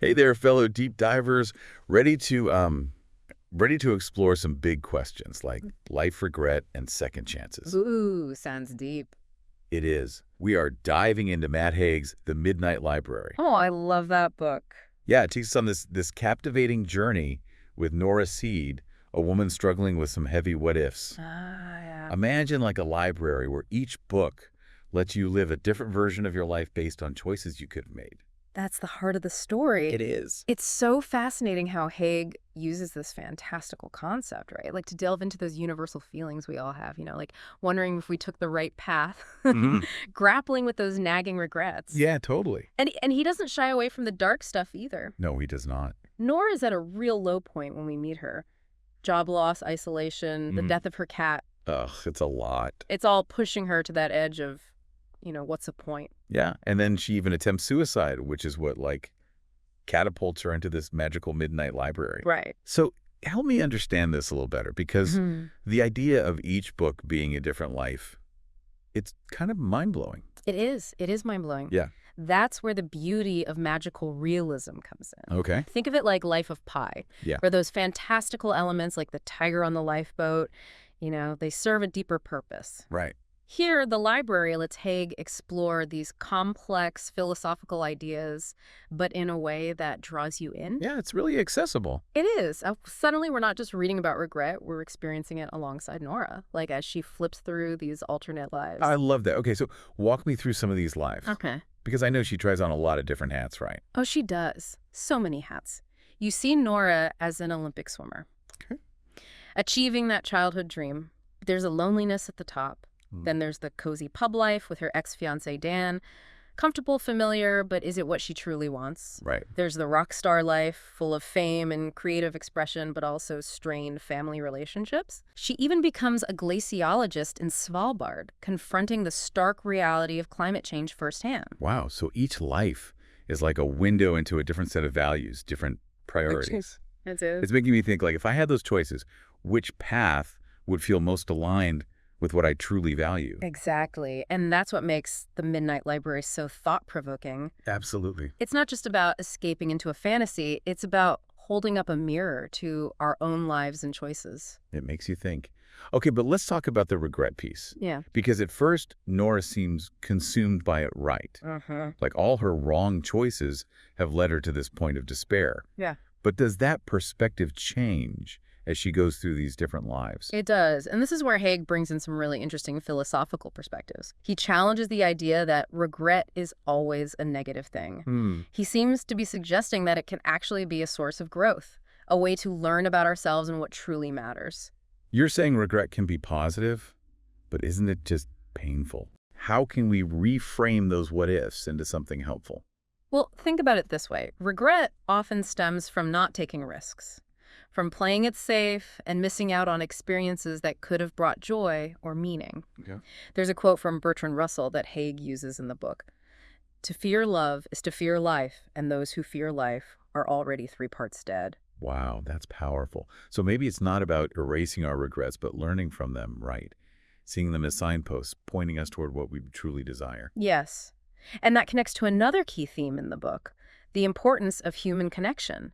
Hey there, fellow deep divers, ready to ready to explore some big questions like life regret and second chances. Ooh, sounds deep. It is. We are diving into Matt Haig's The Midnight Library. Oh, I love that book. Yeah, it takes us on this captivating journey with Nora Seed, a woman struggling with some heavy what ifs. Yeah. Imagine like a library where each book lets you live a different version of your life based on choices you could have made. That's the heart of the story. It is. It's so fascinating how Haig uses this fantastical concept, right? Like to delve into those universal feelings we all have, like wondering if we took the right path, Mhm. grappling with those nagging regrets. Yeah, totally. And he doesn't shy away from the dark stuff either. No, he does not. Nora is at a real low point when we meet her. Job loss, isolation, the Mhm. death of her cat. Ugh, it's a lot. It's all pushing her to that edge of, what's the point? Yeah, and then she even attempts suicide, which is what, like, catapults her into this magical midnight library. Right. So help me understand this a little better, because the idea of each book being a different life, it's kind of mind-blowing. It is. It is mind-blowing. Yeah. That's where the beauty of magical realism comes in. Okay. Think of it like Life of Pi, Yeah. where those fantastical elements like the tiger on the lifeboat, they serve a deeper purpose. Right. Here, the library lets Haig explore these complex philosophical ideas, but in a way that draws you in. Yeah, it's really accessible. It is. Suddenly, we're not just reading about regret, we're experiencing it alongside Nora, like as she flips through these alternate lives. I love that. Okay, so walk me through some of these lives. Okay. Because I know she tries on a lot of different hats, right? Oh, she does. So many hats. You see Nora as an Olympic swimmer. Okay. Achieving that childhood dream. There's a loneliness at the top. Then there's the cozy pub life with her ex-fiancé Dan. Comfortable, familiar, but is it what she truly wants? Right. There's the rock star life, full of fame and creative expression, but also strained family relationships. She even becomes a glaciologist in Svalbard, confronting the stark reality of climate change firsthand. Wow, so each life is like a window into a different set of values, different priorities. That's it. It's making me think, like, if I had those choices, which path would feel most aligned with what I truly value? Exactly. And that's what makes the Midnight Library so thought-provoking. Absolutely. It's not just about escaping into a fantasy. It's about holding up a mirror to our own lives and choices. It makes you think. Okay, but let's talk about the regret piece. Yeah. Because at first, Nora seems consumed by it right. Like all her wrong choices have led her to this point of despair. Yeah. But does that perspective change as she goes through these different lives? It does. And this is where Haig brings in some really interesting philosophical perspectives. He challenges the idea that regret is always a negative thing. He seems to be suggesting that it can actually be a source of growth, a way to learn about ourselves and what truly matters. You're saying regret can be positive, but isn't it just painful? How can we reframe those what-ifs into something helpful? Well, think about it this way. Regret often stems from not taking risks, from playing it safe and missing out on experiences that could have brought joy or meaning. Okay. There's a quote from Bertrand Russell that Haig uses in the book. "To fear love is to fear life, and those who fear life are already 3 parts dead." Wow, that's powerful. So maybe it's not about erasing our regrets, but learning from them, right? Seeing them as signposts, pointing us toward what we truly desire. Yes. And that connects to another key theme in the book, the importance of human connection.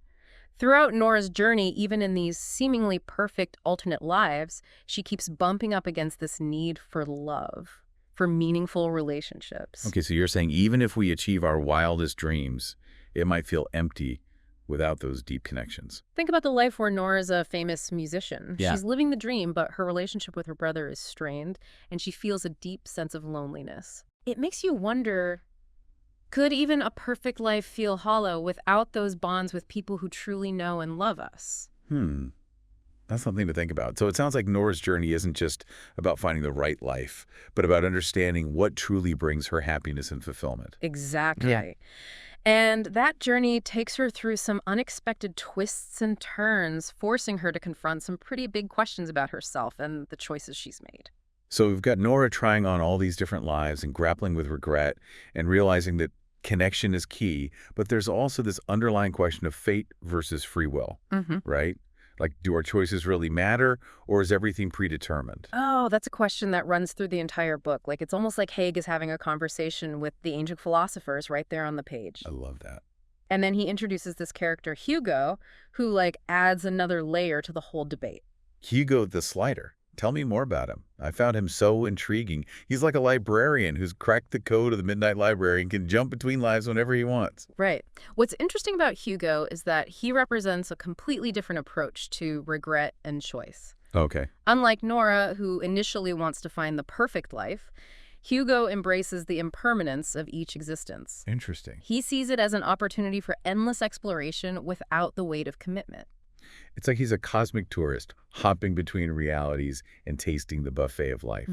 Throughout Nora's journey, even in these seemingly perfect alternate lives, she keeps bumping up against this need for love, for meaningful relationships. Okay, so you're saying even if we achieve our wildest dreams, it might feel empty without those deep connections. Think about the life where Nora's a famous musician. Yeah. She's living the dream, but her relationship with her brother is strained, and she feels a deep sense of loneliness. It makes you wonder, could even a perfect life feel hollow without those bonds with people who truly know and love us? That's something to think about. So it sounds like Nora's journey isn't just about finding the right life, but about understanding what truly brings her happiness and fulfillment. Exactly. Yeah. And that journey takes her through some unexpected twists and turns, forcing her to confront some pretty big questions about herself and the choices she's made. So we've got Nora trying on all these different lives and grappling with regret and realizing that connection is key, but there's also this underlying question of fate versus free will, right? Like, do our choices really matter, or is everything predetermined? Oh, that's a question that runs through the entire book. Like, it's almost like Haig is having a conversation with the ancient philosophers right there on the page. I love that. And then he introduces this character, Hugo, who, like, adds another layer to the whole debate. Hugo the Slider. Tell me more about him. I found him so intriguing. He's like a librarian who's cracked the code of the Midnight Library and can jump between lives whenever he wants. Right. What's interesting about Hugo is that he represents a completely different approach to regret and choice. Okay. Unlike Nora, who initially wants to find the perfect life, Hugo embraces the impermanence of each existence. Interesting. He sees it as an opportunity for endless exploration without the weight of commitment. It's like he's a cosmic tourist, hopping between realities and tasting the buffet of life.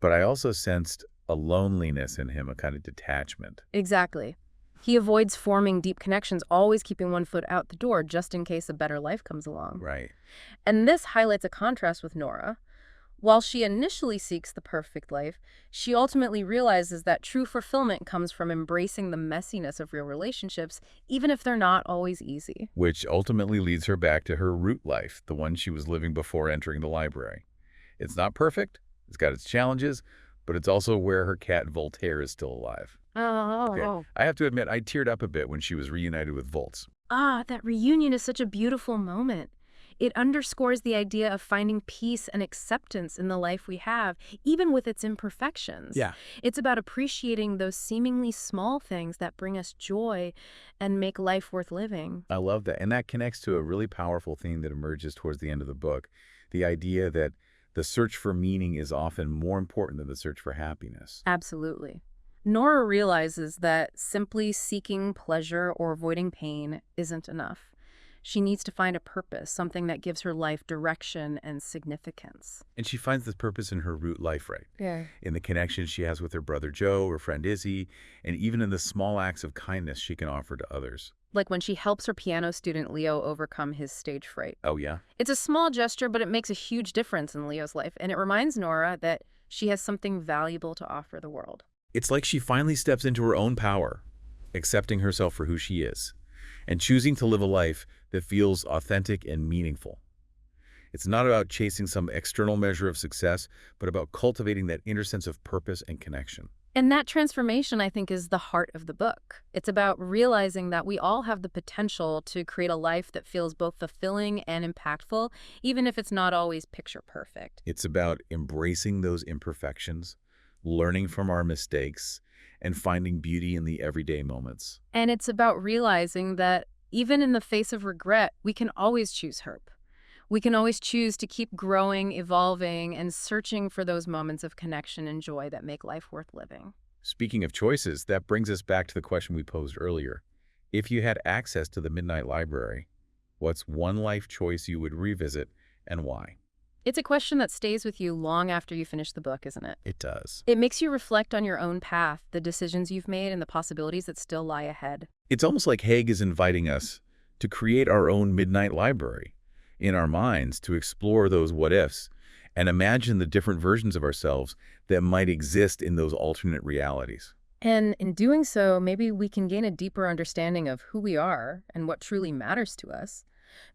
But I also sensed a loneliness in him, a kind of detachment. Exactly. He avoids forming deep connections, always keeping one foot out the door just in case a better life comes along. Right. And this highlights a contrast with Nora. While she initially seeks the perfect life, she ultimately realizes that true fulfillment comes from embracing the messiness of real relationships, even if they're not always easy. Which ultimately leads her back to her root life, the one she was living before entering the library. It's not perfect, it's got its challenges, but it's also where her cat Voltaire is still alive. Oh. I have to admit, I teared up a bit when she was reunited with Volts. That reunion is such a beautiful moment. It underscores the idea of finding peace and acceptance in the life we have, even with its imperfections. Yeah. It's about appreciating those seemingly small things that bring us joy and make life worth living. I love that. And that connects to a really powerful theme that emerges towards the end of the book, the idea that the search for meaning is often more important than the search for happiness. Absolutely. Nora realizes that simply seeking pleasure or avoiding pain isn't enough. She needs to find a purpose, something that gives her life direction and significance. And she finds this purpose in her root life, right? Yeah. In the connections she has with her brother Joe, her friend Izzy, and even in the small acts of kindness she can offer to others. Like when she helps her piano student Leo overcome his stage fright. Oh, yeah? It's a small gesture, but it makes a huge difference in Leo's life, and it reminds Nora that she has something valuable to offer the world. It's like she finally steps into her own power, accepting herself for who she is, and choosing to live a life that feels authentic and meaningful. It's not about chasing some external measure of success, but about cultivating that inner sense of purpose and connection. And that transformation, I think, is the heart of the book. It's about realizing that we all have the potential to create a life that feels both fulfilling and impactful, even if it's not always picture perfect. It's about embracing those imperfections, learning from our mistakes, and finding beauty in the everyday moments. And it's about realizing that even in the face of regret, we can always choose hope. We can always choose to keep growing, evolving, and searching for those moments of connection and joy that make life worth living. Speaking of choices, that brings us back to the question we posed earlier. If you had access to the Midnight Library, what's one life choice you would revisit and why? It's a question that stays with you long after you finish the book, isn't it? It does. It makes you reflect on your own path, the decisions you've made, and the possibilities that still lie ahead. It's almost like Haig is inviting us to create our own Midnight Library in our minds, to explore those what-ifs and imagine the different versions of ourselves that might exist in those alternate realities. And in doing so, maybe we can gain a deeper understanding of who we are and what truly matters to us.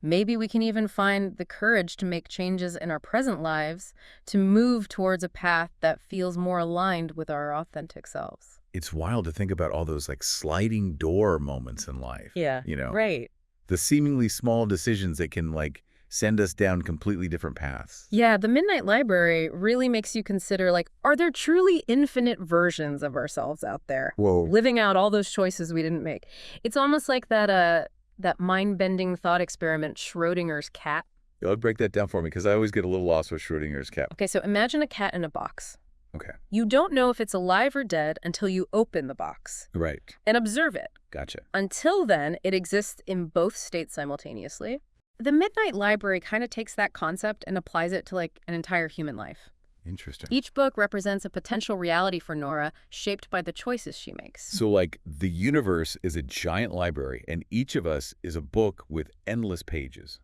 Maybe we can even find the courage to make changes in our present lives to move towards a path that feels more aligned with our authentic selves. It's wild to think about all those like sliding door moments in life. Yeah, right. The seemingly small decisions that can like send us down completely different paths. Yeah, the Midnight Library really makes you consider, like, are there truly infinite versions of ourselves out there? Whoa. Living out all those choices we didn't make. It's almost like that mind-bending thought experiment, Schrodinger's cat. You'll break that down for me because I always get a little lost with Schrodinger's cat. Okay, so imagine a cat in a box. Okay. You don't know if it's alive or dead until you open the box. Right. And observe it. Gotcha. Until then, it exists in both states simultaneously. The Midnight Library kind of takes that concept and applies it to like an entire human life. Interesting. Each book represents a potential reality for Nora, shaped by the choices she makes. So like the universe is a giant library and each of us is a book with endless pages.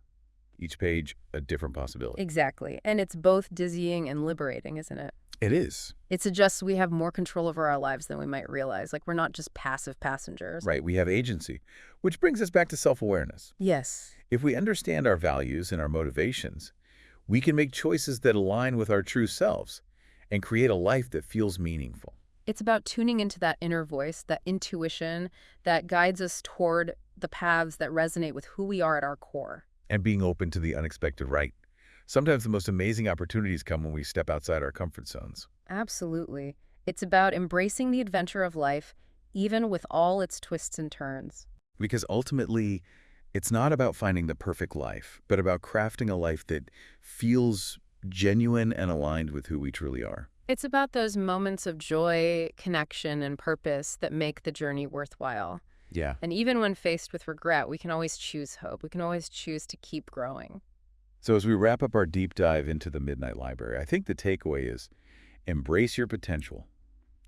Each page a different possibility. Exactly. And it's both dizzying and liberating, isn't it? It is. It suggests we have more control over our lives than we might realize. Like, we're not just passive passengers. Right, we have agency, which brings us back to self-awareness. Yes. If we understand our values and our motivations, we can make choices that align with our true selves and create a life that feels meaningful. It's about tuning into that inner voice, that intuition that guides us toward the paths that resonate with who we are at our core. And being open to the unexpected, right? Sometimes the most amazing opportunities come when we step outside our comfort zones. Absolutely. It's about embracing the adventure of life, even with all its twists and turns. Because ultimately, it's not about finding the perfect life, but about crafting a life that feels genuine and aligned with who we truly are. It's about those moments of joy, connection, and purpose that make the journey worthwhile. Yeah. And even when faced with regret, we can always choose hope. We can always choose to keep growing. So as we wrap up our deep dive into the Midnight Library, I think the takeaway is embrace your potential,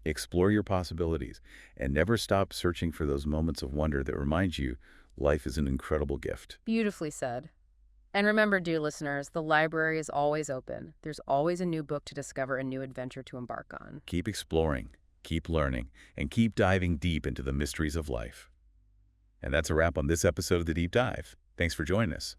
explore your possibilities, and never stop searching for those moments of wonder that remind you life is an incredible gift. Beautifully said. And remember, dear listeners, the library is always open. There's always a new book to discover, a new adventure to embark on. Keep exploring, keep learning, and keep diving deep into the mysteries of life. And that's a wrap on this episode of The Deep Dive. Thanks for joining us.